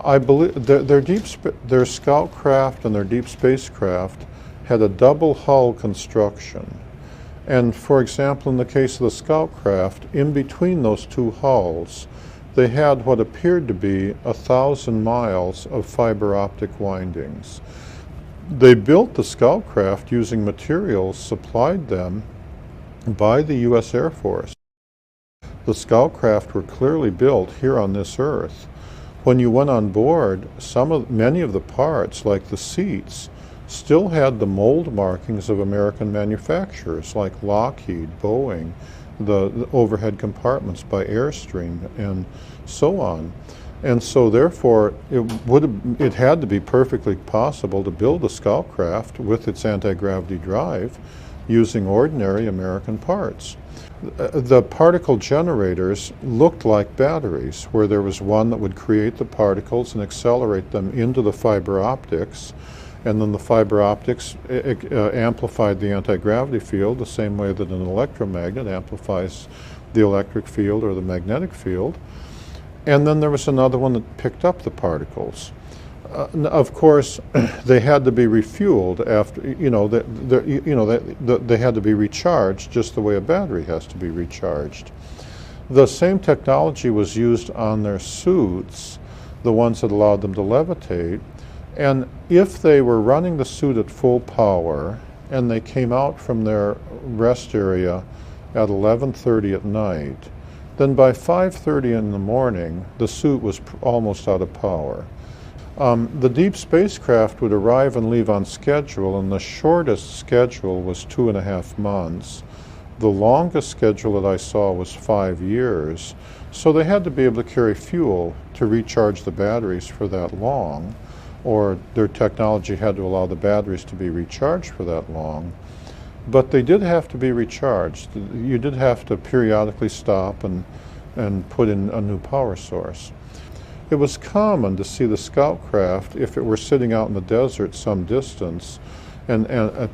I believe their scout craft and their deep spacecraft had a double hull construction. And for example, in the case of the scout craft, in between those two hulls, they had what appeared to be 1,000 miles of fiber optic windings. They built the scout craft using materials supplied them by the U.S. Air Force. The scout craft were clearly built here on this Earth. When you went on board, many of the parts, like the seats, still had the mold markings of American manufacturers like Lockheed, Boeing, the overhead compartments by Airstream, and so on. And so therefore, it had to be perfectly possible to build a scout craft with its anti-gravity drive using ordinary American parts. The particle generators looked like batteries, where there was one that would create the particles and accelerate them into the fiber optics, and then the fiber optics amplified the anti-gravity field the same way that an electromagnet amplifies the electric field or the magnetic field. And then there was another one that picked up the particles. Of course, they had to be refueled after, they had to be recharged just the way a battery has to be recharged. The same technology was used on their suits, the ones that allowed them to levitate. And if they were running the suit at full power and they came out from their rest area at 11:30 at night, then by 5:30 in the morning, the suit was almost out of power. The deep spacecraft would arrive and leave on schedule, and the shortest schedule was 2.5 months. The longest schedule that I saw was 5 years. So they had to be able to carry fuel to recharge the batteries for that long, or their technology had to allow the batteries to be recharged for that long. But they did have to be recharged. You did have to periodically stop and put in a new power source. It was common to see the scout craft, if it were sitting out in the desert some distance, and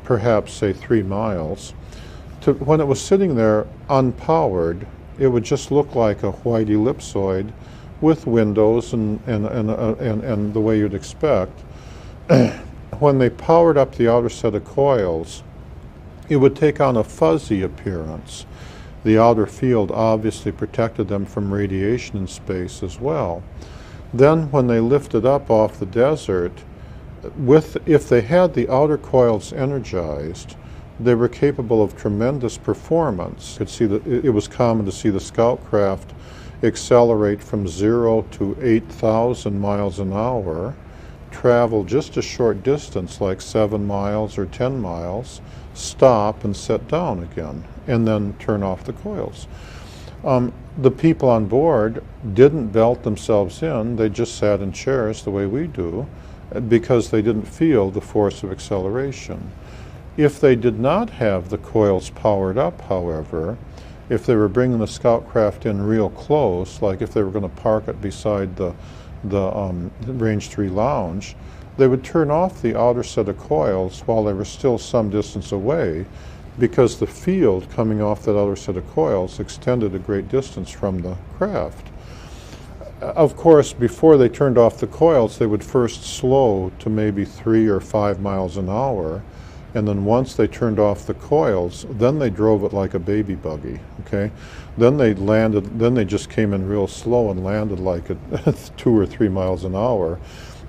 perhaps say 3 miles, when it was sitting there unpowered, it would just look like a white ellipsoid with windows and the way you'd expect. When they powered up the outer set of coils, it would take on a fuzzy appearance. The outer field obviously protected them from radiation in space as well. Then when they lifted up off the desert, if they had the outer coils energized, they were capable of tremendous performance. It was common to see the scout craft accelerate from 0 to 8,000 miles an hour, travel just a short distance, like 7 miles or 10 miles, stop and set down again, and then turn off the coils. The people on board didn't belt themselves in, they just sat in chairs the way we do, because they didn't feel the force of acceleration. If they did not have the coils powered up, however, if they were bringing the scout craft in real close, like if they were going to park it beside the Range 3 lounge, they would turn off the outer set of coils while they were still some distance away, because the field coming off that outer set of coils extended a great distance from the craft. Of course, before they turned off the coils, they would first slow to maybe 3 or 5 miles an hour, and then once they turned off the coils, then they drove it like a baby buggy, okay? Then they just came in real slow and landed like at 2 or 3 miles an hour.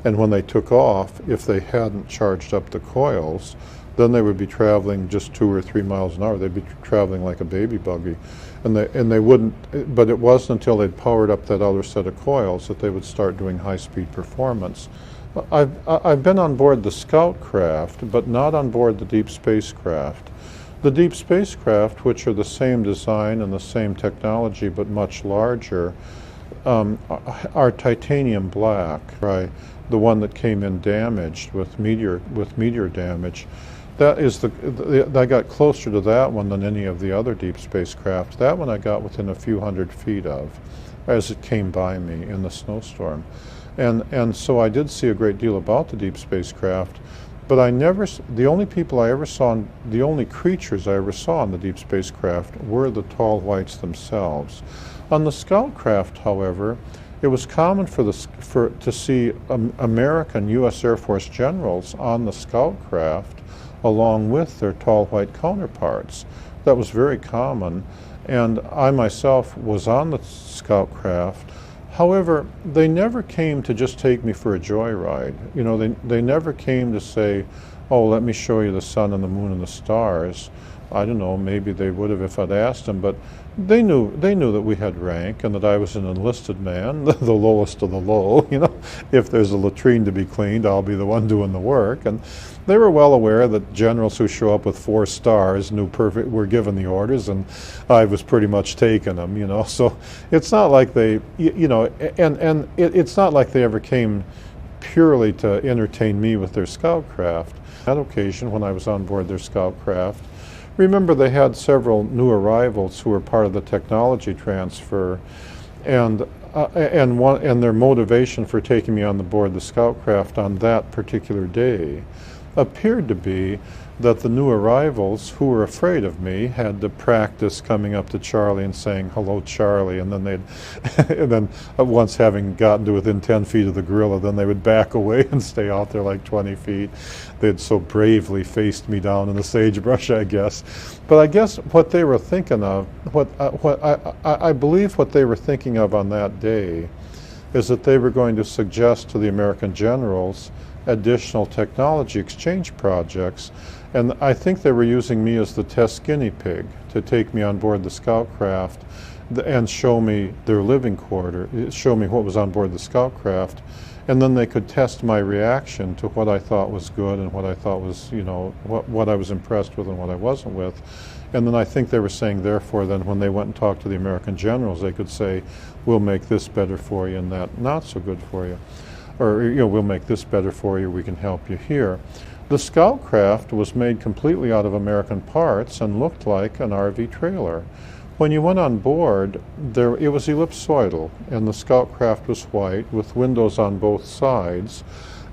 And when they took off, if they hadn't charged up the coils, then they would be traveling just 2 or 3 miles an hour. They'd be traveling like a baby buggy. And they wouldn't, but it wasn't until they'd powered up that other set of coils that they would start doing high-speed performance. I've been on board the scout craft, but not on board the deep spacecraft. The deep spacecraft, which are the same design and the same technology but much larger, are titanium black, right? The one that came in damaged with meteor damage. I got closer to that one than any of the other deep spacecraft. That one I got within a few hundred feet of as it came by me in the snowstorm. And so I did see a great deal about the deep spacecraft, but the only creatures I ever saw in the deep spacecraft were the tall whites themselves. On the scout craft, however, it was common to see American U.S. Air Force generals on the scout craft along with their tall white counterparts. That was very common, and I myself was on the scout craft. However, they never came to just take me for a joyride. You know, they never came to say, oh, let me show you the sun and the moon and the stars. I don't know, maybe they would have if I'd asked them, but they knew that we had rank and that I was an enlisted man, the lowest of the low. You know, if there's a latrine to be cleaned, I'll be the one doing the work. And they were well aware that generals who show up with 4 stars were given the orders, and I was pretty much taking them. You know, so it's not like they, you know, and it's not like they ever came purely to entertain me with their scout craft. On that occasion, when I was on board their scout craft, remember, they had several new arrivals who were part of the technology transfer, and their motivation for taking me on board the scout craft on that particular day appeared to be that the new arrivals who were afraid of me had to practice coming up to Charlie and saying, hello, Charlie, and then and then once having gotten to within 10 feet of the gorilla, then they would back away and stay out there like 20 feet. They'd so bravely faced me down in the sagebrush, I guess. But I guess what they were thinking of, I believe what they were thinking of on that day is that they were going to suggest to the American generals additional technology exchange projects. And I think they were using me as the test guinea pig to take me on board the scout craft and show me their living quarter, show me what was on board the scout craft, and then they could test my reaction to what I thought was good and what I thought was, you know, what I was impressed with and what I wasn't with. And then I think they were saying, therefore, then when they went and talked to the American generals, they could say, we'll make this better for you and that not so good for you. Or, you know, we'll make this better for you, we can help you here. The scout craft was made completely out of American parts and looked like an RV trailer. When you went on board, it was ellipsoidal, and the scout craft was white with windows on both sides,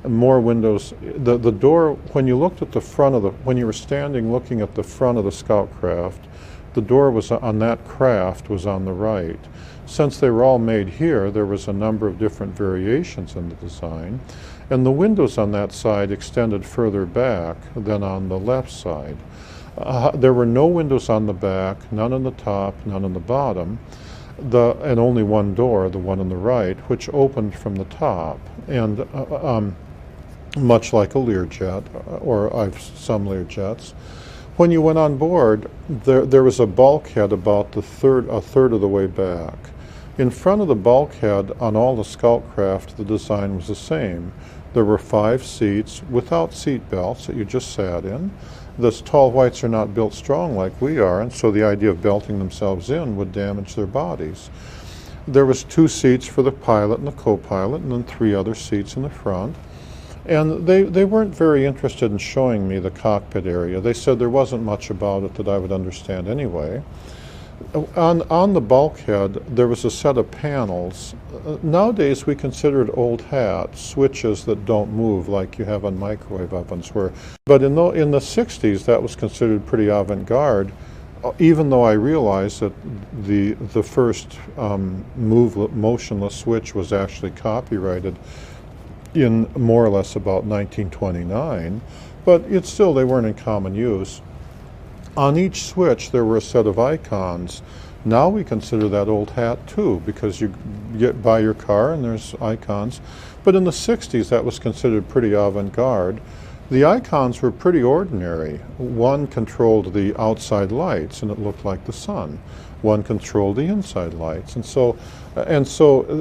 and more windows. The door, when you looked at the front when you were standing looking at the front of the scout craft, the door was on that craft was on the right. Since they were all made here, there was a number of different variations in the design, and the windows on that side extended further back than on the left side. There were no windows on the back, none on the top, none on the bottom, and only one door, the one on the right, which opened from the top, and much like a Learjet, or I've some Learjets. When you went on board, there was a bulkhead about a third of the way back. In front of the bulkhead on all the scout craft, the design was the same. There were 5 seats without seat belts that you just sat in. The tall whites are not built strong like we are, and so the idea of belting themselves in would damage their bodies. There was 2 seats for the pilot and the co-pilot, and then 3 other seats in the front. And they weren't very interested in showing me the cockpit area. They said there wasn't much about it that I would understand anyway. On the bulkhead, there was a set of panels. Nowadays, we consider it old hat, switches that don't move like you have on microwave ovens. But in the 60s, that was considered pretty avant-garde, even though I realized that the first motionless switch was actually copyrighted in more or less about 1929, but they weren't in common use. On each switch there were a set of icons. Now we consider that old hat too, because you buy your car and there's icons. But in the 60s that was considered pretty avant-garde. The icons were pretty ordinary. One controlled the outside lights and it looked like the sun. One controlled the inside lights. And so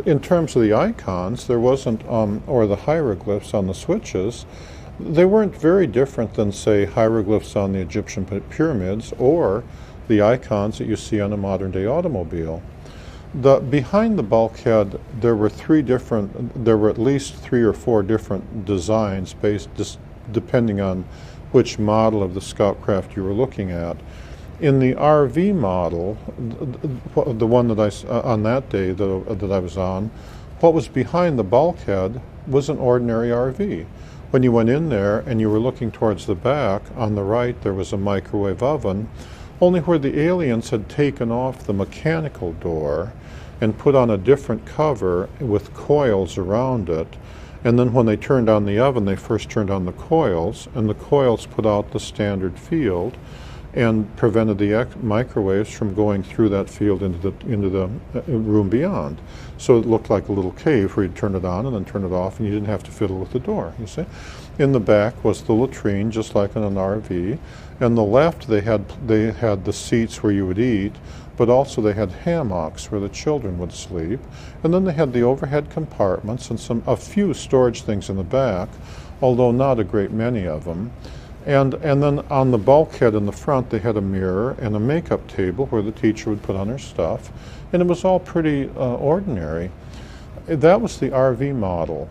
in terms of the icons, there wasn't, or the hieroglyphs on the switches, they weren't very different than, say, hieroglyphs on the Egyptian pyramids or the icons that you see on a modern-day automobile. Behind the bulkhead, there were at least 3 or 4 different designs depending on which model of the scout craft you were looking at. In the RV model, the one that on that day that I was on, what was behind the bulkhead was an ordinary RV. When you went in there and you were looking towards the back, on the right there was a microwave oven, only where the aliens had taken off the mechanical door and put on a different cover with coils around it. And then when they turned on the oven, they first turned on the coils, and the coils put out the standard field and prevented the microwaves from going through that field into the room beyond. So it looked like a little cave where you'd turn it on and then turn it off, and you didn't have to fiddle with the door, you see. In the back was the latrine, just like in an RV. On the left, they had the seats where you would eat, but also they had hammocks where the children would sleep. And then they had the overhead compartments and a few storage things in the back, although not a great many of them. And then on the bulkhead in the front, they had a mirror and a makeup table where the teacher would put on her stuff. And it was all pretty ordinary. That was the RV model.